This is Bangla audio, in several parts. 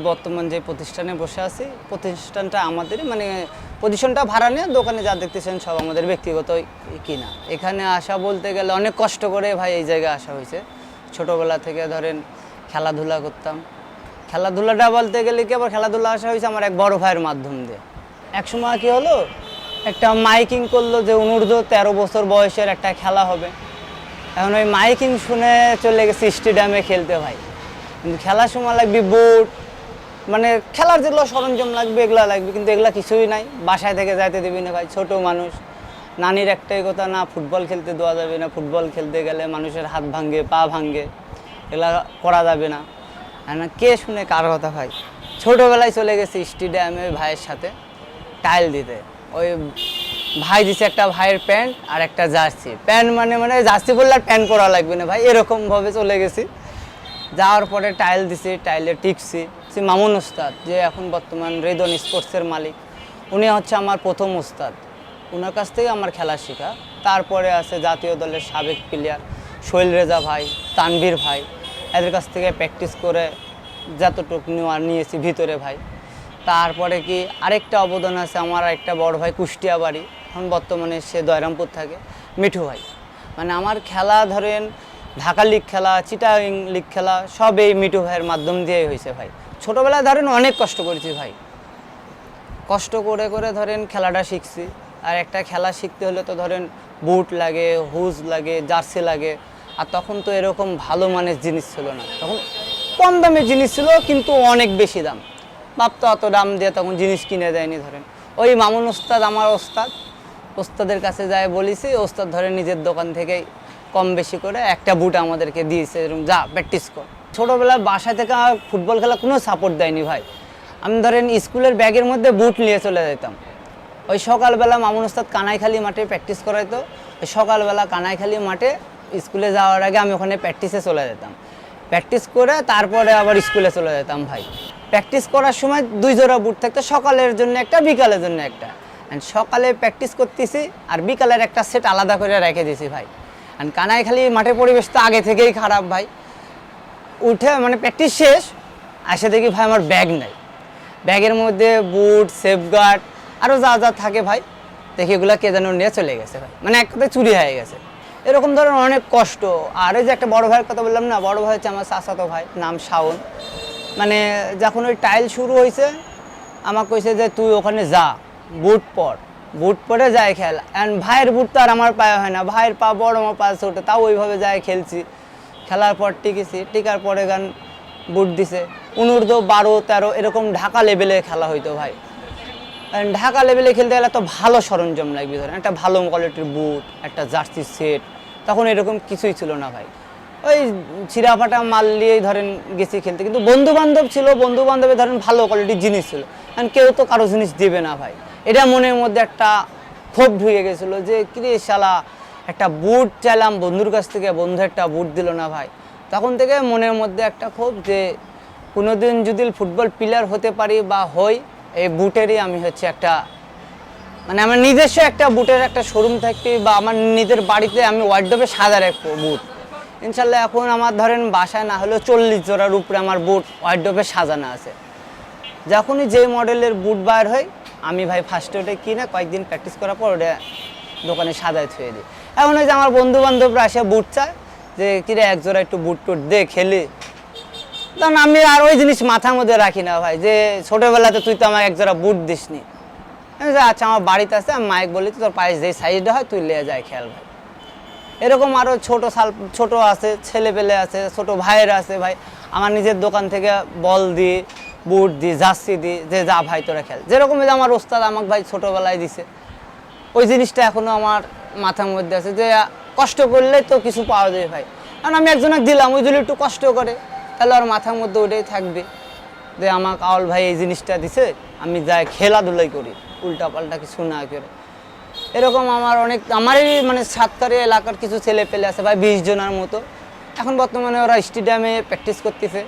বর্তমান যে প্রতিষ্ঠানে বসে আছি, প্রতিষ্ঠানটা আমাদেরই, মানে পজিশনটা ভাড়া নিয়ে দোকানে যা দেখতেছেন সব আমাদের ব্যক্তিগত কিনা। এখানে আসা বলতে গেলে অনেক কষ্ট করে ভাই এই জায়গায় আসা হয়েছে। ছোটোবেলা থেকে ধরেন খেলাধুলা করতাম। খেলাধুলাটা বলতে গেলে কি, আবার খেলাধুলা আসা হয়েছে আমার এক বড় ভাইয়ের মাধ্যম দিয়ে। একসময় কী হলো, একটা মাইকিং করলো যে অনূর্ধ্ব 13 বছর বয়সের একটা খেলা হবে। এখন ওই মাইকিং শুনে চলে গেছি স্টেডিয়ামে খেলতে ভাই। কিন্তু খেলার সময় লাগবে বুট, মানে খেলার যেগুলো সরঞ্জাম লাগবে এগুলো লাগবে, কিন্তু এগুলো কিছুই নাই। বাসায় থেকে যাইতে দেবে না ভাই, ছোট মানুষ। নানির একটাই কথা, না ফুটবল খেলতে দেওয়া যাবে না, ফুটবল খেলতে গেলে মানুষের হাত ভাঙ্গে, পা ভাঙ্গে, এগুলা করা যাবে না। আর না কে শুনে কার কথা ভাই। ছোটোবেলায় চলে গেছি স্টেডিয়ামে ভাইয়ের সাথে টাইল দিতে। ওই ভাই দিছে একটা ভাইয়ের প্যান্ট আর একটা জার্সি প্যান্ট, মানে জার্সি বললে আর প্যান্ট পরা লাগবে না ভাই, এরকমভাবে চলে গেছি। যাওয়ার পরে টাইল দিছি, টাইলে টিকছি। মামুন ওস্তাদ, যে এখন বর্তমান রেদন স্পোর্টসের মালিক, উনি হচ্ছে আমার প্রথম ওস্তাদ। ওনার কাছ থেকে আমার খেলা শেখা। তারপরে আছে জাতীয় দলের সাবেক প্লেয়ার শৈল রেজা ভাই, তানভীর ভাই, এদের কাছ থেকে প্র্যাকটিস করে যতটুকু নিয়েছি ভিতরে ভাই। তারপরে কি আরেকটা অবদান আছে আমার একটা বড় ভাই, কুষ্টিয়া বাড়ি, এখন বর্তমানে সে দয়রামপুর থাকে, মিঠু ভাই। মানে আমার খেলা ধরেন ঢাকা লিগ খেলা, চিটাগাং লিগ খেলা সব এই মিঠু ভাইয়ের মাধ্যম দিয়েই হয়েছে ভাই। ছোটোবেলায় ধরেন অনেক কষ্ট করেছি ভাই, কষ্ট করে করে ধরেন খেলাটা শিখছি। আর একটা খেলা শিখতে হলে তো ধরেন বুট লাগে, হুজ লাগে, জার্সি লাগে। আর তখন তো এরকম ভালো মানের জিনিস ছিল না, তখন কম দামের জিনিস ছিল কিন্তু অনেক বেশি দাম। বাপ তো অত দাম দিয়ে তখন জিনিস কিনে দেয়নি। ধরেন ওই মামুন ওস্তাদ আমার ওস্তাদের কাছে যায় বলেছি, ওস্তাদ ধরে নিজের দোকান থেকেই কম বেশি করে একটা বুট আমাদেরকে দিয়েছে, এরকম যা প্র্যাকটিস কর। ছোটোবেলায় বাসা থেকে ফুটবল খেলা কোনো সাপোর্ট দেয়নি ভাই। আমি ধরেন স্কুলের ব্যাগের মধ্যে বুট নিয়ে চলে যেতাম। ওই সকালবেলা মামুন ওস্তাদ কানাইখালি মাঠে প্র্যাকটিস করাইতো। ওই সকালবেলা কানাইখালি মাঠে স্কুলে যাওয়ার আগে আমি ওখানে প্র্যাকটিসে চলে যেতাম। প্র্যাকটিস করে তারপরে আবার স্কুলে চলে যেতাম ভাই। প্র্যাকটিস করার সময় 2 জোড়া বুট থাকতো, সকালের জন্য একটা, বিকালের জন্য একটা। অ্যান্ড সকালে প্র্যাকটিস করতেছি আর বিকালের একটা সেট আলাদা করে রেখে দিয়েছি ভাই। অ্যান্ড কানাইখালি মাঠের পরিবেশ তো আগে থেকেই খারাপ ভাই। উঠে মানে প্র্যাকটিস শেষ, আসে দেখি ভাই আমার ব্যাগ নেই। ব্যাগের মধ্যে বুট, সেফগার্ড আরও যা যা থাকে ভাই, দেখি এগুলো কে যেন নিয়ে চলে গেছে ভাই, মানে এক কথায় চুরি হয়ে গেছে। এরকম ধরনের অনেক কষ্ট। আর এই যে একটা বড় ভাইয়ের কথা বললাম না, বড় ভাই হচ্ছে আমার চাচাতো ভাই, নাম শাওন। মানে যখন ওই টাইল শুরু হয়েছে আমাকে কইছে যে তুই ওখানে যা, বুট পর, বুট পরে যায় খেল। অ্যান্ড ভাইয়ের বুট তো আর আমার পায়ে হয় না, ভাইয়ের পা বড়, আমার পা ছোটো, তাও ওইভাবে যায় খেলছি। খেলার পর টিকেছি, টিকার পরে গান বুট দিছে। অনূর্ধ্ব 12, 13 এরকম ঢাকা লেভেলে খেলা হইতো ভাই। ঢাকা লেভেলে খেলতে গেলে তো ভালো সরঞ্জাম লাগবে, ধরেন একটা ভালো কোয়ালিটির বুট, একটা জার্সি সেট। তখন এরকম কিছুই ছিল না ভাই, ওই ছিঁড়াফাটা মাল নিয়েই ধরেন গেছি খেলতে। কিন্তু বন্ধু বান্ধব ছিল, বন্ধু বান্ধবে ধরেন ভালো কোয়ালিটির জিনিস ছিল, কারণ কেউ তো কারো জিনিস দেবে না ভাই। এটা মনের মধ্যে একটা ক্ষোভ ঢুকে গেছিলো যে কিরে শালা, একটা বুট চাইলাম বন্ধুর কাছ থেকে, বন্ধু একটা বুট দিল না ভাই। তখন থেকে মনের মধ্যে একটা ক্ষোভ যে কোনোদিন যদি ফুটবল প্লেয়ার হতে পারি বা হই, এই বুটেরই আমি হচ্ছে একটা, মানে আমার নিজস্ব একটা বুটের একটা শোরুম থাকতে, বা আমার নিজের বাড়িতে আমি ওয়ার্ডরোবে সাজা রাখবো বুট। ইনশাল্লাহ এখন আমার ধরেন বাসায় না হলেও 40 জোড়ার উপরে আমার বুট ওয়ার্ডরোবে সাজানো আছে। যখনই যে মডেলের বুট বার হয় আমি ভাই ফার্স্টে ওটা কিনে কয়েকদিন প্র্যাকটিস করার পর ওটা দোকানে সাজায় থুয়ে দিই। এখন ওই যে আমার বন্ধু বান্ধবরা এসে বুট চায় যে কিরে এক জোড়া একটু বুট টুট দে খেলি, তখন আমি আর ওই জিনিস মাথার মধ্যে রাখি না ভাই, যে ছোটোবেলাতে তুই তো আমার এক জোড়া বুট দিসনি। আচ্ছা আমার বাড়িতে আছে, আমি মাইক বলি তোর পায়ে যেই সাইজটা হয় তুই লিয়ে যায় খেয়াল ভাই। এরকম আরও ছোটো আছে, ছেলে পেলে আছে, ছোটো ভাইয়ের আছে ভাই। আমার নিজের দোকান থেকে বল দিই, বুট দিই, জার্সি দিই, যে যা ভাই তোরা খেল। যেরকম আমার ওস্তাদ আমাকে ভাই ছোটোবেলায় দিছে, ওই জিনিসটা এখনও আমার মাথার মধ্যে আছে যে কষ্ট করলে তো কিছু পাওয়া যায় ভাই। কারণ আমি একজনকে দিলাম, ওই যদি একটু কষ্ট করে তাহলে আর মাথার মধ্যে ওটাই থাকবে যে আমাকে আওয়াল ভাই এই জিনিসটা দিছে, আমি যাই খেলাধুলাই করি, উল্টা পাল্টা কিছু না করে। এরকম আমার অনেক, আমারই মানে সাতকারি এলাকার কিছু ছেলে পেলে আছে ভাই, 20 জনের মতো। এখন বর্তমানে ওরা স্টেডিয়ামে প্র্যাকটিস করতেছে।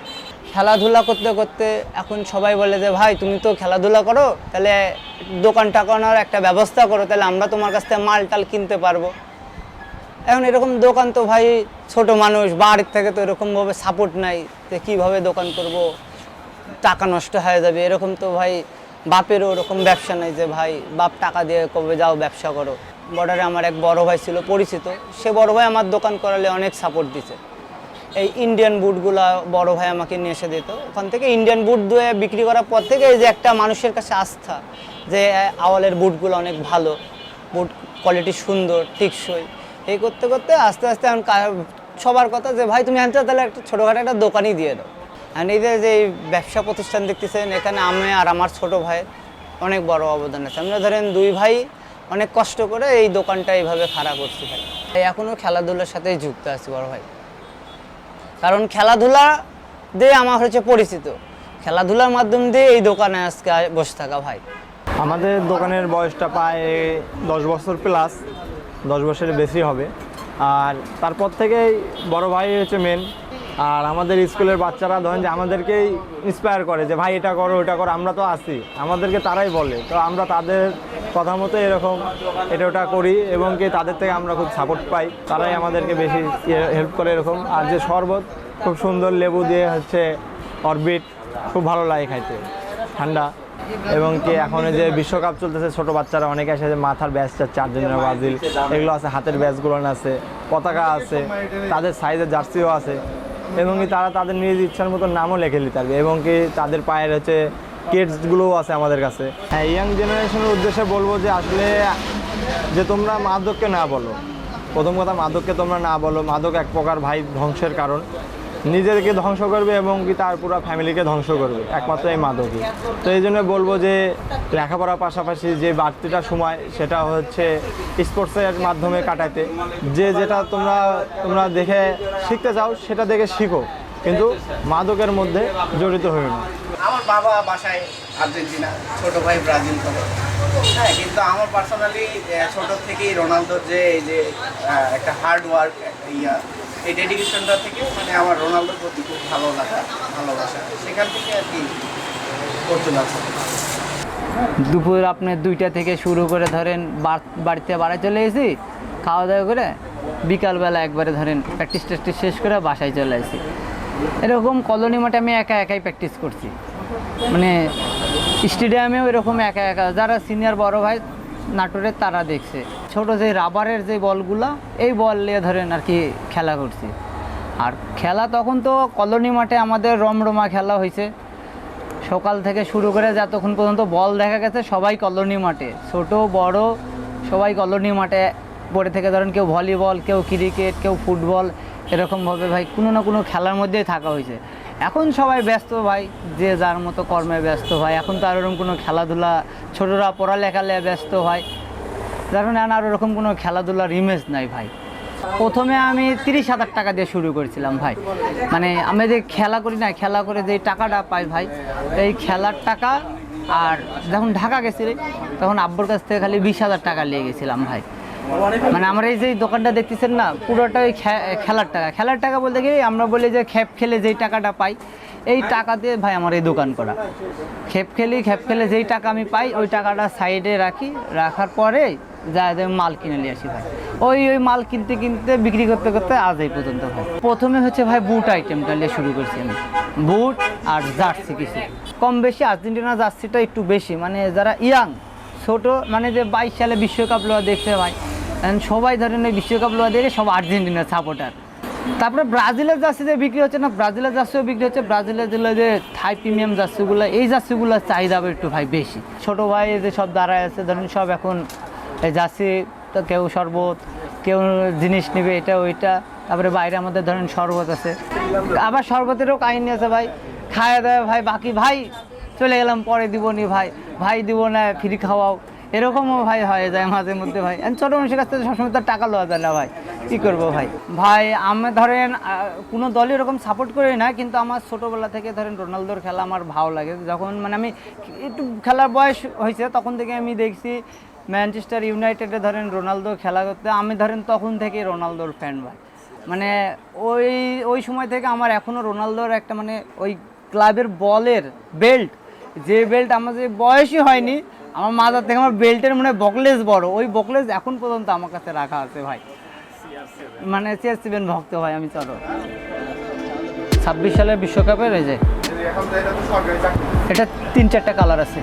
খেলাধুলা করতে করতে এখন সবাই বলে যে ভাই তুমি তো খেলাধুলা করো, তাহলে দোকান টাকানোর একটা ব্যবস্থা করো, তাহলে আমরা তোমার কাছ থেকে মাল টাল কিনতে পারবো। এখন এরকম দোকান তো ভাই ছোট মানুষ, বাড়ির থেকে তো এরকমভাবে সাপোর্ট নাই যে কীভাবে দোকান করব। টাকা নষ্ট হয়ে যাবে, এরকম তো ভাই বাপেরও ওরকম ব্যবসা নেই যে ভাই বাপ টাকা দিয়ে কবে যাও ব্যবসা করো। বর্ডারে আমার এক বড় ভাই ছিল পরিচিত, সে বড় ভাই আমার দোকান করালে অনেক সাপোর্ট দিছে। এই ইন্ডিয়ান বুটগুলা বড় ভাই আমাকে নিয়ে এসে দিত, ওখান থেকে ইন্ডিয়ান বুট দিয়ে বিক্রি করার পর থেকে এই যে একটা মানুষের কাছে আস্থা যে আওয়ালের বুটগুলো অনেক ভালো, বুট কোয়ালিটি সুন্দর টেকসই, এই করতে করতে আস্তে আস্তে এখন সবার কথা যে ভাই তুমি আনতে তাহলে একটা ছোটোখাটো একটা দোকানই দিয়ে দাও। আর এই যে এই ব্যবসা প্রতিষ্ঠান দেখতেছেন, এখানে আমি আর আমার ছোট ভাইয়ের অনেক বড় অবদান আছে। আমরা ধরেন দুই ভাই অনেক কষ্ট করে এই দোকানটা এইভাবে খাড়া করছি ভাই। এখনও খেলাধুলার সাথেই যুক্ত আছি বড় ভাই, কারণ খেলাধুলা দিয়ে আমার হচ্ছে পরিচিত, খেলাধুলার মাধ্যম দিয়ে এই দোকানে আজকে বসে থাকা ভাই। আমাদের দোকানের বয়সটা প্রায় 10 বছর প্লাস, 10 বছরের বেশি হবে। আর তারপর থেকেই বড় ভাই হচ্ছে মেন। আর আমাদের স্কুলের বাচ্চারা ধরেন যে আমাদেরকেই ইন্সপায়ার করে যে ভাই এটা করো ওটা করো, আমরা তো আছি, আমাদেরকে তারাই বলে, তো আমরা তাদের কথা মতো এরকম এটা ওটা করি এবং কি তাদের থেকে আমরা খুব সাপোর্ট পাই, তারাই আমাদেরকে বেশি হেল্প করে এরকম। আর যে শরবত খুব সুন্দর লেবু দিয়ে হচ্ছে অরবিট, খুব ভালো লাগে খাইতে, ঠান্ডা। এবং কি এখন যে বিশ্বকাপ চলতেছে, ছোট বাচ্চারা অনেকে আসে, যে মাথার ব্যাচ চাচ্ছে, আর্জেন্টিনা ব্রাজিল এগুলো আছে, হাতের ব্যাচগুলো আছে, পতাকা আছে, তাদের সাইজের জার্সিও আছে এবং কি তারা তাদের নিজ ইচ্ছার মতো নামও লিখে নিতে পারবে এবং কি তাদের পায়ের হচ্ছে কিডসগুলোও আছে আমাদের কাছে। হ্যাঁ, ইয়াং জেনারেশনের উদ্দেশ্যে বলবো যে আসলে যে তোমরা মাদককে না বলো, প্রথম কথা মাদককে তোমরা না বলো। মাদক এক প্রকার ভাই ধ্বংসের কারণ, নিজেদেরকে ধ্বংস করবে এবং কি তার পুরো ফ্যামিলিকে ধ্বংস করবে একমাত্র এই মাদকই। তো এই জন্য বলবো যে লেখাপড়ার পাশাপাশি যে বাড়তিটা সময় সেটা হচ্ছে স্পোর্টসের মাধ্যমে কাটাইতে, যে যেটা তোমরা দেখে শিখতে চাও সেটা দেখে শিখো, কিন্তু মাদকের মধ্যে জড়িত হয়ে না। আমার বাবা বাসায় আর্জেন্টিনা, ছোট ভাই ব্রাজিল করে। হ্যাঁ, কিন্তু আমার পার্সোনালি ছোট থেকেই রোনালদোর যে এই যে একটা হার্ড ওয়ার্ক, এই ডেডিকেশনটা থেকে মানে আমার রোনালদোর প্রতি খুব ভালো লাগা, ভালোবাসা, সেখান থেকে আর কি করতে লাগছে। দুপুর আপনার 2টা থেকে শুরু করে ধরেন বাড়িতে বাড়ায় চলে এসেছি, খাওয়া দাওয়া করে বিকালবেলা একবারে ধরেন প্র্যাকটিস ট্যাকটিস শেষ করে বাসায় চলে আসি। এরকম কলোনি মাঠে আমি একাই প্র্যাকটিস করছি, মানে স্টেডিয়ামেও এরকম একা যারা সিনিয়র বড় ভাই নাটোরের তারা দেখছে। ছোট যে রাবারের যে বলগুলা, এই বল নিয়ে ধরেন আর কি খেলা করছি। আর খেলা তখন তো কলোনি মাঠে আমাদের রমরমা খেলা হয়েছে, সকাল থেকে শুরু করে যতক্ষণ পর্যন্ত বল দেখা গেছে সবাই কলোনি মাঠে, ছোট বড় সবাই কলোনি মাঠে পড়ে থেকে ধরেন কেউ ভলিবল, কেউ ক্রিকেট, কেউ ফুটবল, এরকমভাবে ভাই কোনো না কোনো খেলার মধ্যেই থাকা হয়েছে। এখন সবাই ব্যস্ত ভাই, যে যার মতো কর্মে ব্যস্ত ভাই, এখন তো আর ওরকম কোনো খেলাধুলা, ছোটরা পড়ালেখা নিয়ে ব্যস্ত ভাই, যার কারণে আর ওরকম কোনো খেলাধুলার ইমেজ নাই ভাই। প্রথমে আমি 30,000 টাকা দিয়ে শুরু করেছিলাম ভাই, মানে আমি যে খেলা করি না, খেলা করে যে টাকাটা পাই ভাই, এই খেলার টাকা। আর যখন ঢাকা গেছি তখন আব্বুর কাছ থেকে খালি 20,000 টাকা নিয়ে গেছিলাম ভাই। মানে আমরা এই যে দোকানটা দেখতেছেন না, পুরোটাই খেলার টাকা বলতে গেলে আমরা বলি যে খেপ খেলে যেই টাকাটা পাই, এই টাকা দিয়ে ভাই আমার এই দোকান করা। খেপ খেলে যেই টাকা আমি পাই ওই টাকাটা সাইডে রাখার পরে যা মাল কিনে নিয়ে আসি ভাই। ওই মাল কিনতে বিক্রি করতে আজ এই পর্যন্ত ভাই। প্রথমে হচ্ছে ভাই বুট আইটেমটা নিয়ে শুরু করছি আমি, বুট আর জার্সি কিছু কম বেশি। আর্জেন্টিনা জার্সিটা একটু বেশি, মানে যারা ইয়াং ছোট, মানে যে 22 সালে বিশ্বকাপ লোয়া দেখছে ভাই, সবাই ধরেন ওই বিশ্বকাপ লোয়া দেখে সব আর্জেন্টিনার সাপোর্টার। তারপরে ব্রাজিলের জার্সি যে বিক্রি হচ্ছে না, ব্রাজিলের জার্সিও বিক্রি হচ্ছে। ব্রাজিলের যে থাই প্রিমিয়াম জার্সিগুলো, এই জার্সিগুলোর চাহিদা একটু ভাই বেশি। ছোটো ভাই যে সব দাঁড়ায় আছে ধরেন, সব এখন এই জার্সি, তো কেউ শরবত, কেউ জিনিস নেবে এটা ওইটা। তারপরে বাইরে আমাদের ধরেন শরবত আছে, আবার শরবতেরও কাহিনী আছে ভাই, খাওয়া দাওয়া ভাই বাকি ভাই চলে গেলাম, পরে দিব নি ভাই দিব না, ফ্রি খাওয়াও, এরকমও ভাই হয়ে যায় মাঝে মধ্যে ভাই। ছোটো মানুষের কাছ থেকে সবসময় তার টাকা লওয়া যায় না ভাই, কী করবো ভাই আমি ধরেন কোনো দলই এরকম সাপোর্ট করি না, কিন্তু আমার ছোটোবেলা থেকে ধরেন রোনালদোর খেলা আমার ভালো লাগে। যখন মানে আমি একটু খেলার বয়স হয়েছে তখন থেকে আমি দেখছি ম্যানচেস্টার ইউনাইটেডে ধরেন রোনালদো খেলা করতে, আমি ধরেন তখন থেকে রোনালদোর ফ্যান ভাই। মানে ওই সময় থেকে আমার এখনও রোনালদোর একটা মানে ওই ক্লাবের বলের বেল্ট, যে বেল্ট আমার যে বয়সই হয়নি, আমার মাথার থেকে আমার বেল্টের মানে বকলেস বড়, ওই বকলেস এখন পর্যন্ত আমার কাছে রাখা আছে ভাই। মানে CR7 ভক্ত ভাই আমি। চলো 26 সালের বিশ্বকাপের এই যে এটা 3-4টা কালার আছে।